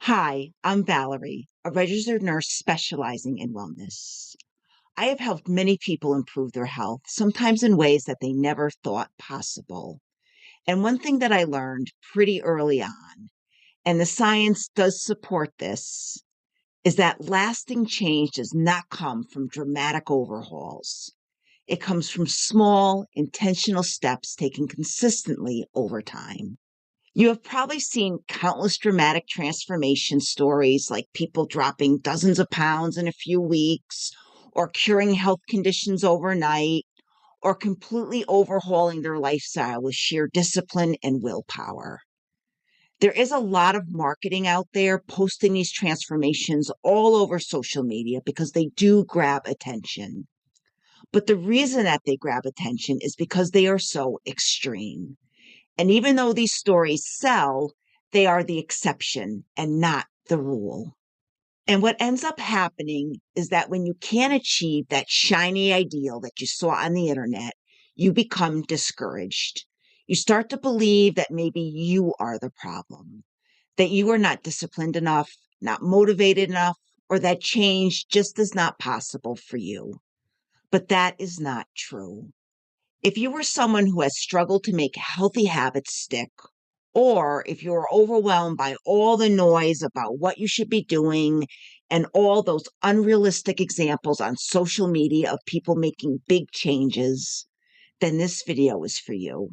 Hi, I'm Valerie, a registered nurse specializing in wellness. I have helped many people improve their health, sometimes in ways that they never thought possible. And one thing that I learned pretty early on, and the science does support this, is that lasting change does not come from dramatic overhauls. It comes from small, intentional steps taken consistently over time. You have probably seen countless dramatic transformation stories like people dropping dozens of pounds in a few weeks, or curing health conditions overnight, or completely overhauling their lifestyle with sheer discipline and willpower. There is a lot of marketing out there posting these transformations all over social media because they do grab attention. But the reason that they grab attention is because they are so extreme. And even though these stories sell, they are the exception and not the rule. And what ends up happening is that when you can't achieve that shiny ideal that you saw on the internet, you become discouraged. You start to believe that maybe you are the problem, that you are not disciplined enough, not motivated enough, or that change just is not possible for you. But that is not true. If you are someone who has struggled to make healthy habits stick, or if you are overwhelmed by all the noise about what you should be doing and all those unrealistic examples on social media of people making big changes, then this video is for you.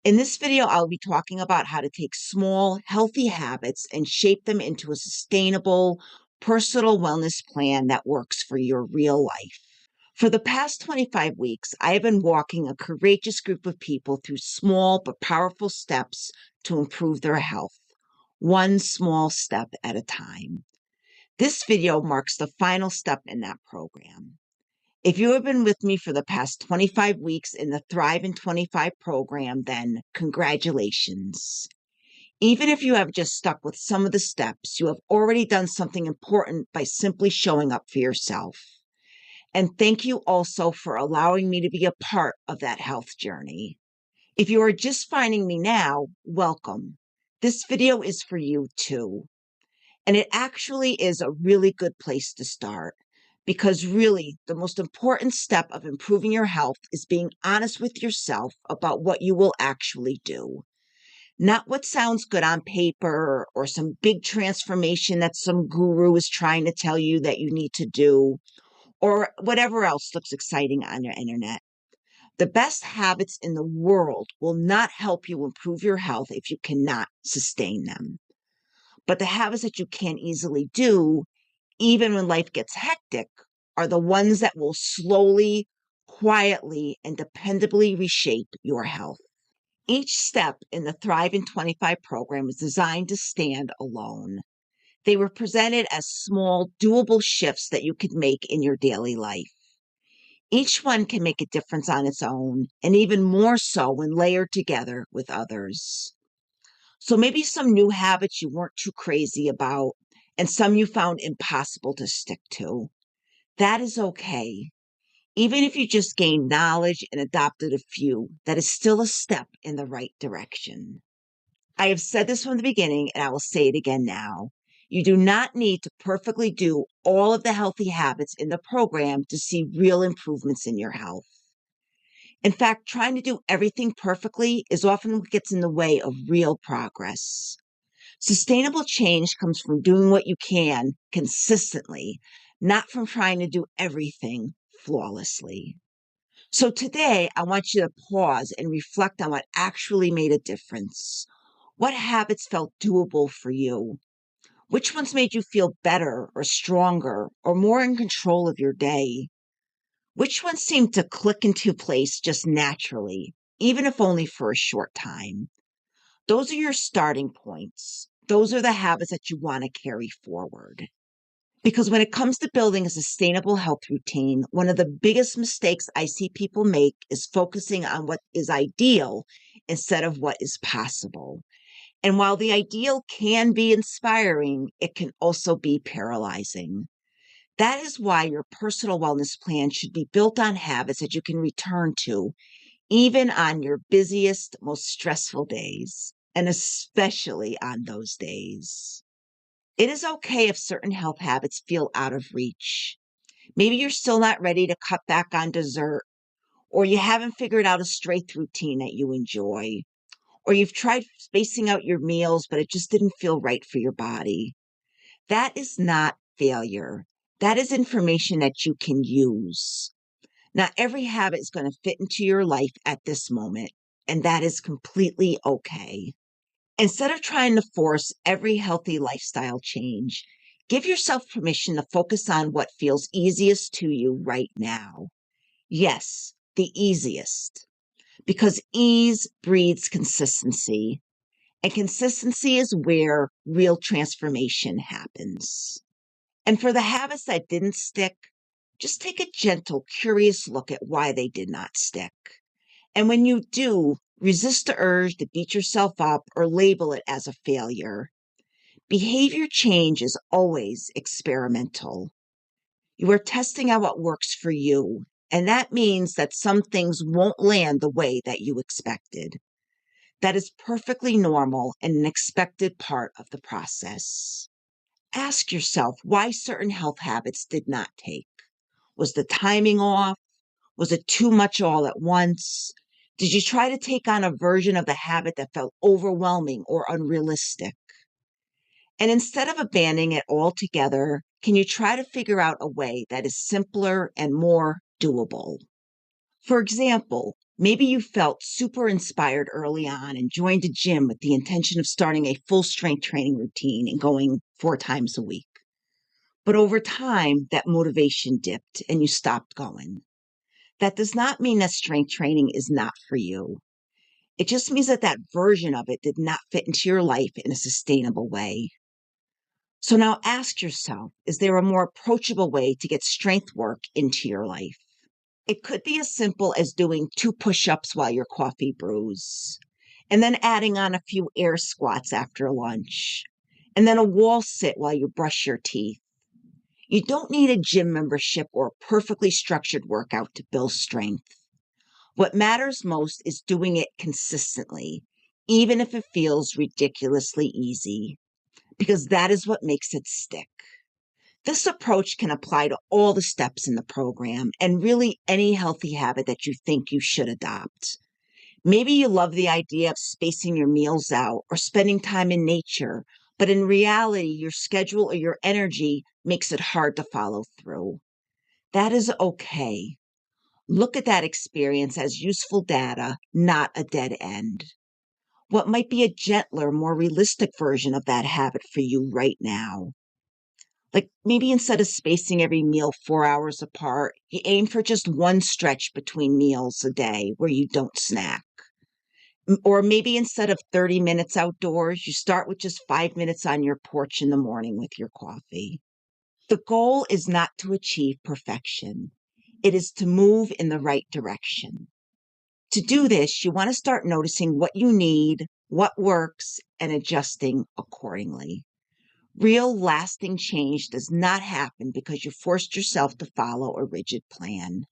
In this video, I'll be talking about how to take small, healthy habits and shape them into a sustainable, personal wellness plan that works for your real life. For the past 25 weeks, I have been walking a courageous group of people through small but powerful steps to improve their health, one small step at a time. This video marks the final step in that program. If you have been with me for the past 25 weeks in the Thrive in 25 program, then congratulations. Even if you have just stuck with some of the steps, you have already done something important by simply showing up for yourself. And thank you also for allowing me to be a part of that health journey. If you are just finding me now, welcome. This video is for you too. And it actually is a really good place to start because really the most important step of improving your health is being honest with yourself about what you will actually do. Not what sounds good on paper or some big transformation that some guru is trying to tell you that you need to do, or whatever else looks exciting on your internet. The best habits in the world will not help you improve your health if you cannot sustain them. But the habits that you can easily do, even when life gets hectic, are the ones that will slowly, quietly, and dependably reshape your health. Each step in the Thrive in 25 program is designed to stand alone. They were presented as small, doable shifts that you could make in your daily life. Each one can make a difference on its own, and even more so when layered together with others. So maybe some new habits you weren't too crazy about, and some you found impossible to stick to. That is okay. Even if you just gained knowledge and adopted a few, that is still a step in the right direction. I have said this from the beginning, and I will say it again now. You do not need to perfectly do all of the healthy habits in the program to see real improvements in your health. In fact, trying to do everything perfectly is often what gets in the way of real progress. Sustainable change comes from doing what you can consistently, not from trying to do everything flawlessly. So today, I want you to pause and reflect on what actually made a difference. What habits felt doable for you? Which ones made you feel better or stronger or more in control of your day? Which ones seemed to click into place just naturally, even if only for a short time? Those are your starting points. Those are the habits that you want to carry forward. Because when it comes to building a sustainable health routine, one of the biggest mistakes I see people make is focusing on what is ideal instead of what is possible. And while the ideal can be inspiring, it can also be paralyzing. That is why your personal wellness plan should be built on habits that you can return to, even on your busiest, most stressful days, and especially on those days. It is okay if certain health habits feel out of reach. Maybe you're still not ready to cut back on dessert, or you haven't figured out a strength routine that you enjoy, or you've tried spacing out your meals, but it just didn't feel right for your body. That is not failure. That is information that you can use. Not every habit is going to fit into your life at this moment, and that is completely okay. Instead of trying to force every healthy lifestyle change, give yourself permission to focus on what feels easiest to you right now. Yes, the easiest, because ease breeds consistency, and consistency is where real transformation happens. And for the habits that didn't stick, just take a gentle, curious look at why they did not stick. And when you do, resist the urge to beat yourself up or label it as a failure. Behavior change is always experimental. You are testing out what works for you, and that means that some things won't land the way that you expected. That is perfectly normal and an expected part of the process. Ask yourself why certain health habits did not take. Was the timing off? Was it too much all at once? Did you try to take on a version of the habit that felt overwhelming or unrealistic? And instead of abandoning it altogether, can you try to figure out a way that is simpler and more doable? For example, maybe you felt super inspired early on and joined a gym with the intention of starting a full strength training routine and going 4 times a week. But over time, that motivation dipped and you stopped going. That does not mean that strength training is not for you. It just means that that version of it did not fit into your life in a sustainable way. So now ask yourself, is there a more approachable way to get strength work into your life? It could be as simple as doing 2 push-ups while your coffee brews, and then adding on a few air squats after lunch, and then a wall sit while you brush your teeth. You don't need a gym membership or a perfectly structured workout to build strength. What matters most is doing it consistently, even if it feels ridiculously easy, because that is what makes it stick. This approach can apply to all the steps in the program and really any healthy habit that you think you should adopt. Maybe you love the idea of spacing your meals out or spending time in nature, but in reality, your schedule or your energy makes it hard to follow through. That is okay. Look at that experience as useful data, not a dead end. What might be a gentler, more realistic version of that habit for you right now? Like maybe instead of spacing every meal 4 hours apart, you aim for just one stretch between meals a day where you don't snack. Or maybe instead of 30 minutes outdoors, you start with just 5 minutes on your porch in the morning with your coffee. The goal is not to achieve perfection. It is to move in the right direction. To do this, you want to start noticing what you need, what works, and adjusting accordingly. Real lasting change does not happen because you forced yourself to follow a rigid plan.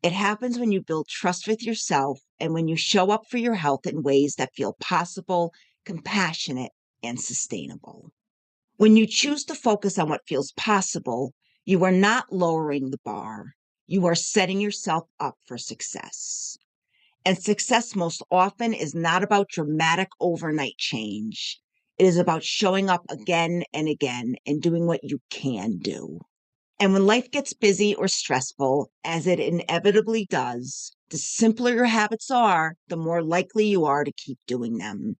It happens when you build trust with yourself and when you show up for your health in ways that feel possible, compassionate, and sustainable. When you choose to focus on what feels possible, you are not lowering the bar. You are setting yourself up for success. And success most often is not about dramatic overnight change. It is about showing up again and again and doing what you can do. And when life gets busy or stressful, as it inevitably does, the simpler your habits are, the more likely you are to keep doing them.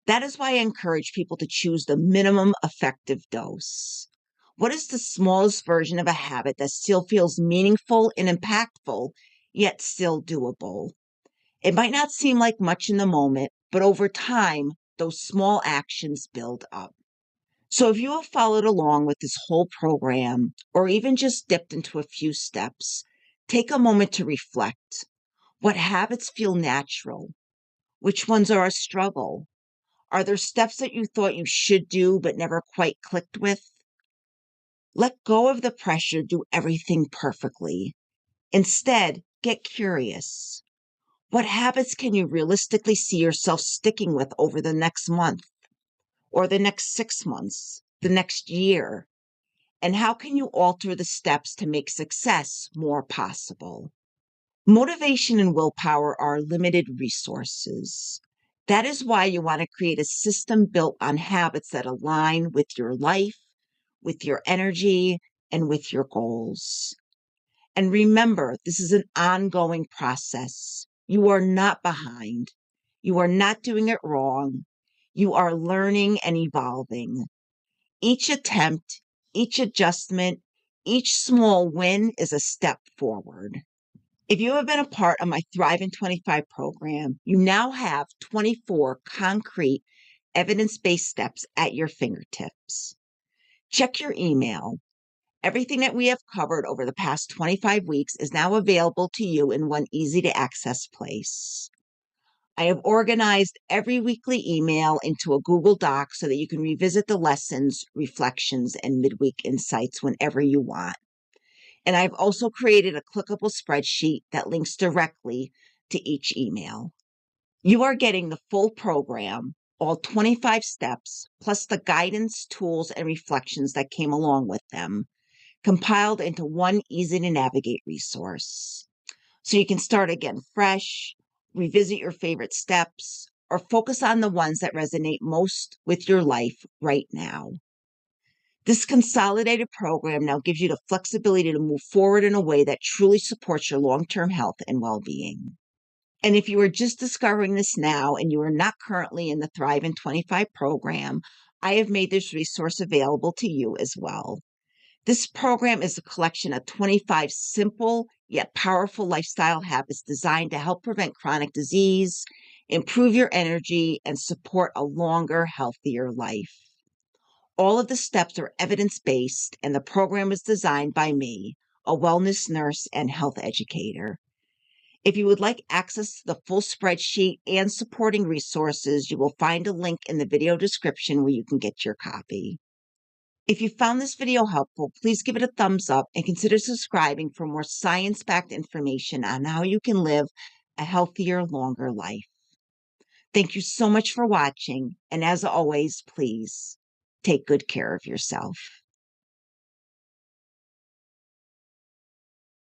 That is why I encourage people to choose the minimum effective dose. What is the smallest version of a habit that still feels meaningful and impactful, yet still doable? It might not seem like much in the moment, but over time, those small actions build up. So if you have followed along with this whole program, or even just dipped into a few steps, take a moment to reflect. What habits feel natural? Which ones are a struggle? Are there steps that you thought you should do but never quite clicked with? Let go of the pressure to do everything perfectly. Instead, get curious. What habits can you realistically see yourself sticking with over the next month or the next 6 months? the next year? And how can you alter the steps to make success more possible? Motivation and willpower are limited resources. That is why you want to create a system built on habits that align with your life, with your energy, and with your goals. And remember, this is an ongoing process. You are not behind. You are not doing it wrong. You are learning and evolving. Each attempt, each adjustment, each small win is a step forward. If you have been a part of my Thrive in 25 program, you now have 24 concrete, evidence-based steps at your fingertips. Check your email. Everything that we have covered over the past 25 weeks is now available to you in one easy-to-access place. I have organized every weekly email into a Google Doc so that you can revisit the lessons, reflections, and midweek insights whenever you want. And I've also created a clickable spreadsheet that links directly to each email. You are getting the full program, all 25 steps, plus the guidance, tools, and reflections that came along with them, compiled into one easy-to-navigate resource. So you can start again fresh, revisit your favorite steps, or focus on the ones that resonate most with your life right now. This consolidated program now gives you the flexibility to move forward in a way that truly supports your long-term health and well-being. And if you are just discovering this now and you are not currently in the Thrive in 25 program, I have made this resource available to you as well. This program is a collection of 25 simple yet powerful lifestyle habits designed to help prevent chronic disease, improve your energy, and support a longer, healthier life. All of the steps are evidence-based, and the program is designed by me, a wellness nurse and health educator. If you would like access to the full spreadsheet and supporting resources, you will find a link in the video description where you can get your copy. If you found this video helpful, please give it a thumbs up and consider subscribing for more science-backed information on how you can live a healthier, longer life. Thank you so much for watching, and as always, please take good care of yourself.